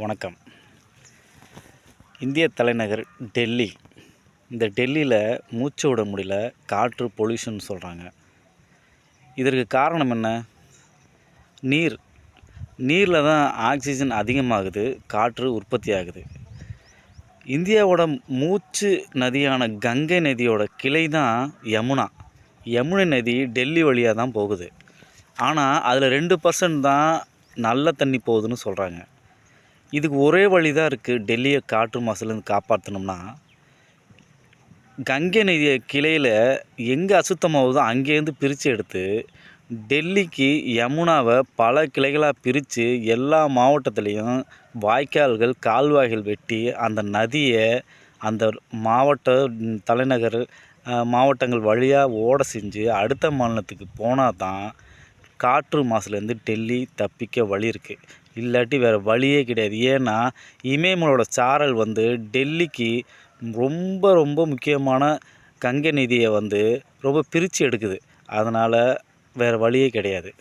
வணக்கம். இந்திய தலைநகர் டெல்லி. இந்த டெல்லியில் மூச்சு விட முடியல, காற்று பொல்யூஷன் சொல்கிறாங்க. இதற்கு காரணம் என்ன? நீரில் தான் ஆக்சிஜன் அதிகமாகுது, காற்று உற்பத்தி ஆகுது. இந்தியாவோட மூச்சு நதியான கங்கை நதியோட கிளை தான் யமுனா. யமுனை நதி டெல்லி வழியாக தான் போகுது. ஆனால் அதில் 2% தான் நல்ல தண்ணி போகுதுன்னு சொல்கிறாங்க. இதுக்கு ஒரே வழி தான் இருக்குது. டெல்லியை காற்று மாசுலேருந்து காப்பாற்றணும்னா, கங்கை நதியை கிளையில் எங்கே அசுத்தமாகுதோ அங்கேருந்து பிரித்து எடுத்து டெல்லிக்கு யமுனாவை பல கிளைகளாக பிரித்து எல்லா மாவட்டத்துலேயும் வாய்க்கால்கள் கால்வாய்கள் வெட்டி அந்த நதியை அந்த மாவட்ட தலைநகர் மாவட்டங்கள் வழியாக ஓட செஞ்சு அடுத்த மாநிலத்துக்கு போனால் தான் காற்று மாசுலேருந்து டெல்லி தப்பிக்க வழி இருக்குது. இல்லாட்டி வேறு வழியே கிடையாது. ஏன்னா இமயமலையோட சாரல் டெல்லிக்கு ரொம்ப ரொம்ப முக்கியமான கங்கை நதியை ரொம்ப பிரித்து எடுக்குது. அதனால் வேறு வழியே கிடையாது.